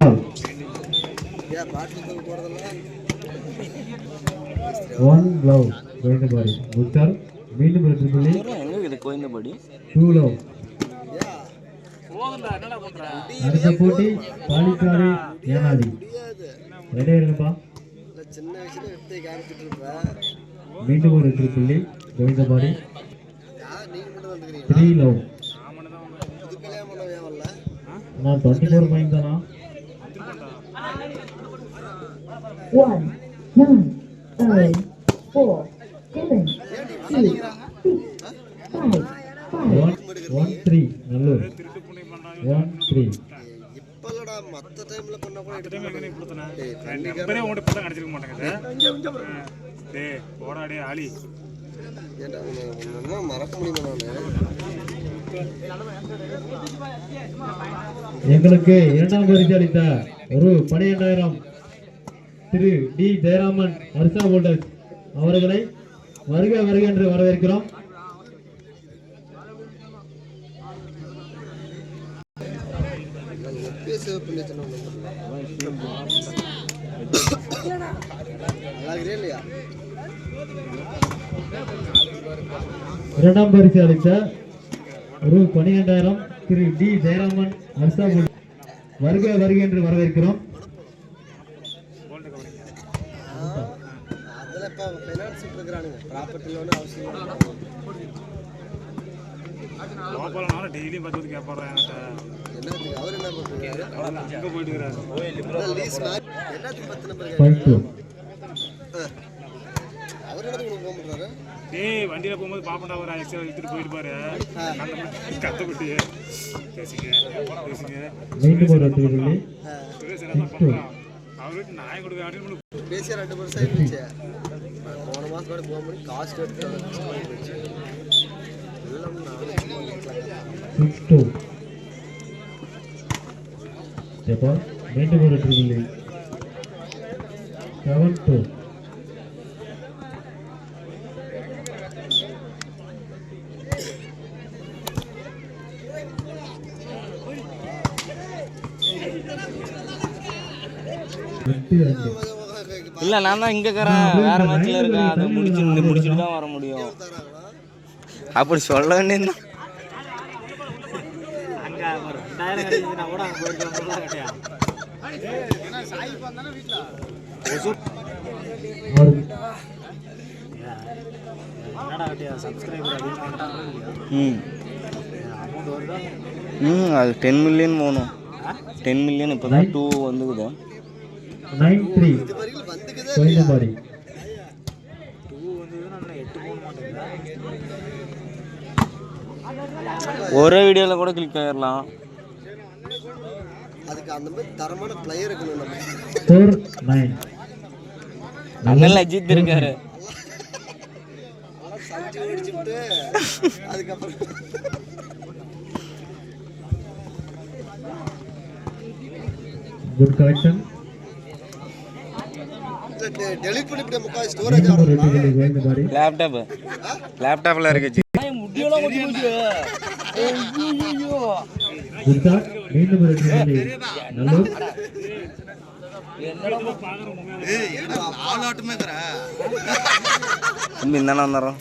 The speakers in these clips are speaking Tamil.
One love, கோயந்தபாடி. முத்தர் மீண்டும் ஒரு ட்ரிபிள். எங்க இது கோயந்தபாடி? 2 love. அடுத்த போட்டி பாலிக்காடு ஏனாதி. ரெடியா இருங்கப்பா. சின்ன வயசுல எடுத்து காமிச்சிட்டு இருப்ப. மீண்டும் ஒரு ட்ரிபிள் கோயந்தபாடி. 3 love. இது கல்யாணம் பண்ணவே வரல. நான் 24 பாயிண்ட் தானா? 1 9 8 4 7 6 5 1 3 நல்லூர் 1 3. இப்பலடா மத்த டைம்ல பண்ண கூட எடுத்து டைம் எங்க கொடுத்தனா நம்பரே ஓடி பத்த அடிச்சிர மாட்டாங்க டேய் போடா டேய் ஆளி ஏடா என்ன மறக்க முடியுமா எங்களுக்கு இரண்டாம் பரிசு அளித்த ஒரு 12000 திரு டி ஜெயராமன் ஹர்ஷா ஹோல்டர்ஸ் அவர்களை வருக வருக என்று வரவேற்கிறோம். இரண்டாம் பரிசு அளித்த ஒரு 12000 திரு டி ஜெயராமன் ஹர்ஷா ஹோல்டர்ஸ் வருக வருக என்று வரவேற்கிறோம். அதுல இப்ப ஃபைனான்ஸ் இருக்குறானுங்க ப்ராப்பர்ட்டி லோன் அவசியம் இல்ல. லோக்கல்னால டெய்லி 10 வந்து கேட்பாரா என்கிட்ட. என்ன அவர் என்ன பண்றாரு? எங்க போயிட்டு இருக்காரு? லீஸ் எல்லாத்துக்கும் 10 நம்பர் கேக்குறாரு. அவர் என்ன போக பண்றாரு? டேய் வண்டியில போகும்போது பாப்பண்டா ஒரு எக்ஸ்ட்ரா எடுத்துட்டு போயிட்டு பாரு. கத்தப்பட்டி பேசிங்க மீண்டும் ஒரு ட்ரிபிள். அவருக்கு நாய் கொடுக்க அப்படின்னு பேசிய 2 வருஷம் ஆயிடுச்சு. போன மாசம் கூட போக முடியும் காஸ்ட் எடுத்து போயிடுச்சு. எல்லாம் நானே 6-2. இப்போ மீண்டும் ஒரு ட்ரிபிள். 7-2. இல்ல நான் தான் இங்க இருக்கறேன் வேற மேட்ச்ல இருக்கேன் அத முடிச்சிட்டு தான் வர முடியும் அப்படி சொல்ல வேண்டியது அங்க ஒரு 2000 கடிச்சினா கூட அங்க போயிட்டு வரல கட்டியா ஏன்னா சாய் பண்ணானே வீட்ல என்னடா கட்டியா சப்ஸ்கிரைபர் அதிகம் பண்ணிட்டாங்க அமௌண்ட் வருதா அது 10 மில்லியன் போணும் 10 மில்லியன் இப்போதான் 2 வந்துக்குது 9-3 கோயந்தபாடி 2 வந்ததுன்னா நான் 8 போக மாட்டேங்குதா ஒரே வீடியோல கூட கிளிக் ஆயிரலாம் அதுக்கு அந்த மாதிரி தரமான பிளேயர் இருக்கணும் நம்ம 4-9 அண்ணன் அஜித் இருக்காரு சஞ்சி அடிச்சிட்டு அதுக்கப்புறம் குட் கலெக்ஷன் டெலீட் பண்ணி முக்கா ஸ்டோரேஜ் கோயந்தபாடி லேப்டாப்ல இருக்கு முடியல முடிஞ்சு ஐயோ குட் ஷாட் மீண்டும் ஒரு ட்ரிபிள். நல்லூர் என்னடா பாக்குற ஏய் என்னடா ஆல் ஆட்டமே கற தம்பி என்னன்னா வந்தறோம்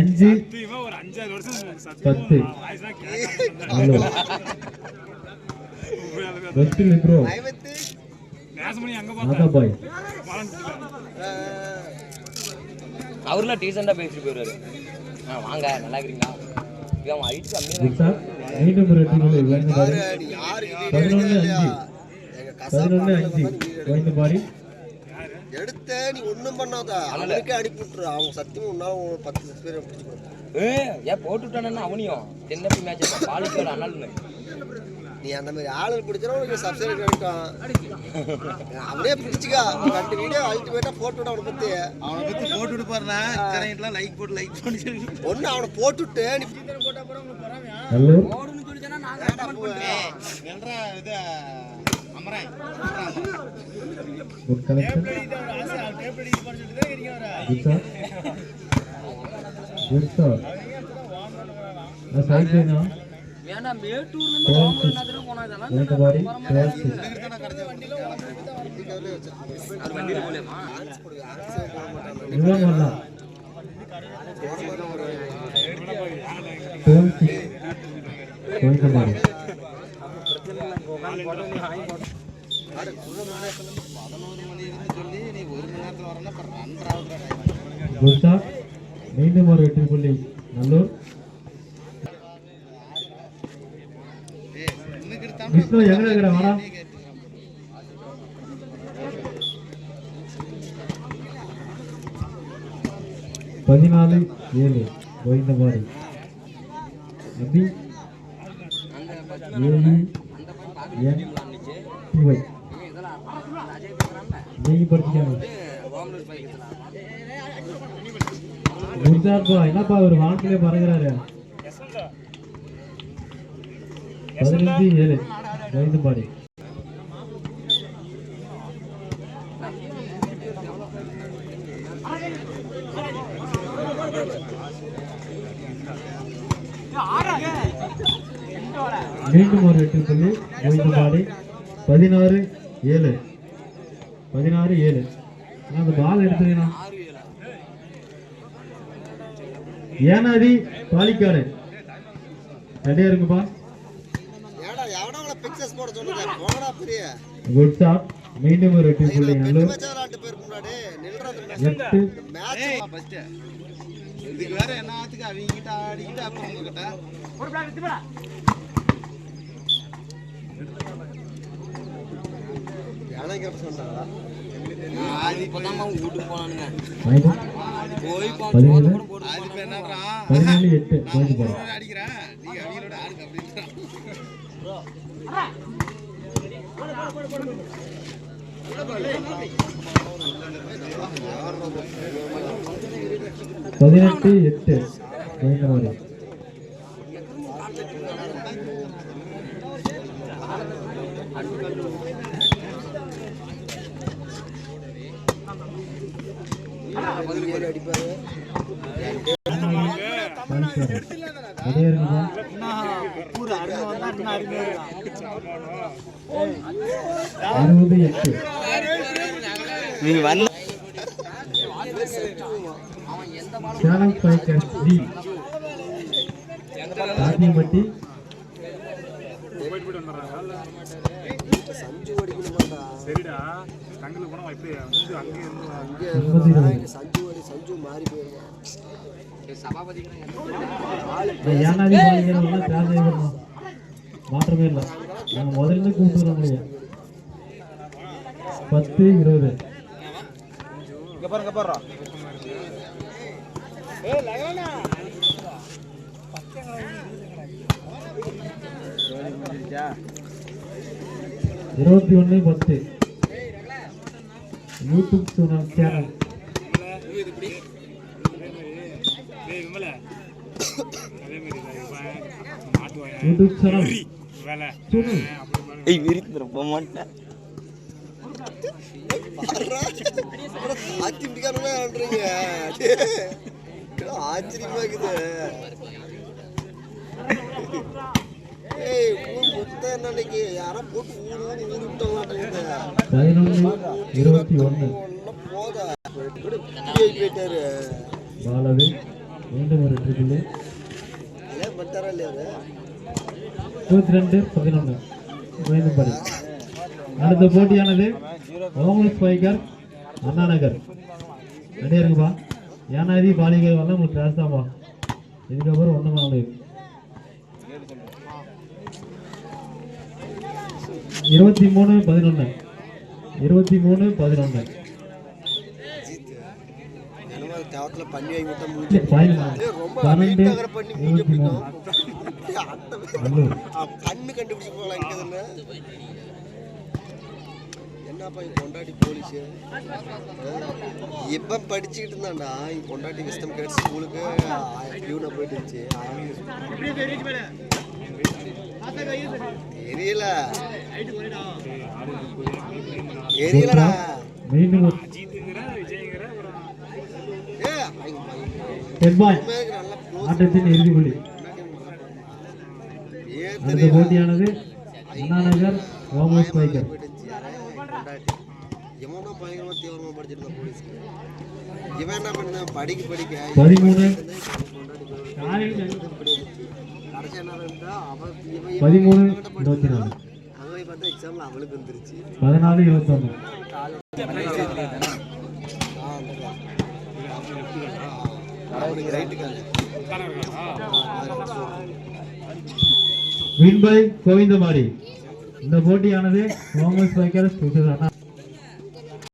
5 இவன் ஒரு 5 வருஷம் 10 வாய்ஸா கேட்க நல்லூர் வெஸ்ட் லிப்ரோ நேசமணி அங்க மாதா பாய் அவர்லாம் டீசெண்டா பேசிட்டு போறாரு வாங்க நல்லா இருக்கீங்களா இவன் ஹைட் கம்மியா குட் ஷாட் மீண்டும் ஒரு ட்ரிபிள். கோயந்தபாடி யாரு 11-5 கோயந்தபாடி எடுத்த நீ ஒண்ணும் பண்ணாத அவனுக்கே அனுப்பி விட்டுரு அவங்க சத்தியமா உன்னால 10 பேர் பிடிச்சுக்கோ ஏன் போட்டு விட்டானே அவனையும் தென்னப்பி மேட்ச் பாலிக்கோட அண்ணல்னு நீ அந்த மாதிரி ஆளு பிடிச்சா உனக்கு சப்ஸ்கிரைப் கிடைக்கும் அவனே பிடிச்சிக்கா 2 வீடியோ அல்டிமேட்டா போட்டு விட அவனை பத்தி போட்டு விடு பாருண்ணா கரெக்ட்லாம் லைக் போட்டு ஒன்னு அவனை போட்டுட்டு நீ போட்டா அப்புறம் உங்களுக்கு பரவாயில்லை நல்லூர் போடுன்னு சொல்லிச்சனா நான் கமெண்ட் பண்றேன் என்னடா இது அமரன் குட் கலெக்ஷன் டேப் அடிச்சு படிச்சிட்டு தான் இருக்கீங்க குட் ஷாட் நான் சைட் லைனா மீண்டும் ஒரு வெற்றி புள்ளி நல்லூர். விஷ்ணு எங்க இருக்கிற வாடா. பதினாலு 7 கோவிந்தபாடி. அபி நீங்க படிச்சுக்காங்க. குர்ஜார்பா என்னப்பா ஒரு வானத்திலே பறகுறாரு. 15-7 கோவிந்தபாடி. மீண்டும் ஒரு வெற்றி புள்ளி கோவிந்தபாடி. 16-7 16-7. அந்த பால் எடுத்துக்கணும். ஏனாதி பாலிக்காடு ரெடியா இருக்குப்பா. Good shot. மீண்டும் ஒரு வெற்றி புள்ளி நல்லூர். 8 இதுக்கு வேற என்னத்துக்கு அவங்கிட்ட ஆடிக்கிட்டு அப்புறம் உங்ககிட்ட அடிக்கிறேன் நீங்க அவங்களோட ஆடுங்க அப்படின்னு 18-8 கோவிந்தபாடி. தாத்தியம்பட்டி சரிடா தங்களுக்கு போனா எப்படி அங்கே சஞ்சு மாறி போயிருவான். மாற்றமே இல்லை. நம்ம முதல்ல கூப்பிட்டு வர முடியும். 10-20 21-10 யூடியூப் சேனல். யூடியூப் சேனல் ஆச்சரியமா இருக்குது. யாரா போட்டு போயிட்டாரு. மீண்டும் ஒரு ட்ரிபிள். 22-11 கோவிந்தபாடி. அடுத்த போட்டியானது ஓமல் ஸ்பைக்கர் அண்ணா நகர். ரெடியா இருக்குப்பா. ஏனாதி பாலிகர் வரலாம் உங்களுக்கு கிளாஸ் தான்ப்பா. இதுக்கப்புறம் ஒன்றும் பண்ண முடியாது. 23-11 23-11 பண்ணி வாங்கி கண்ணு கண்டுபிடிச்சு போகலாம். என்னப்பா கொண்டாடி போலீஸ் இப்ப படிச்சுக்கிட்டு இருந்தான்டா. கொண்டாடி விஸ்டம் கேட் ஸ்கூலுக்கு பியூனா போயிட்டு இருந்துச்சு. தெரியலடா. ஆட்டத்தின் இறுதி புள்ளி அடுத்த போட்டியானது அண்ணா நகர் ஹோம்ஸ் பைக்கர். இவனும் பயங்கரமா தீவிரமா படிச்சிருந்தான் போலீஸ்க்கு. இவன் என்ன பண்ண படிக்க 13 கடைசி என்ன இருந்தா அவன் 13-24 அங்கே பார்த்தா எக்ஸாம்ல அவளுக்கு வந்துருச்சு. 14-21 வின் பை கோவிந்தமாடி. இந்த போட்டியானது ஹோம்ஸ் பைக்கர்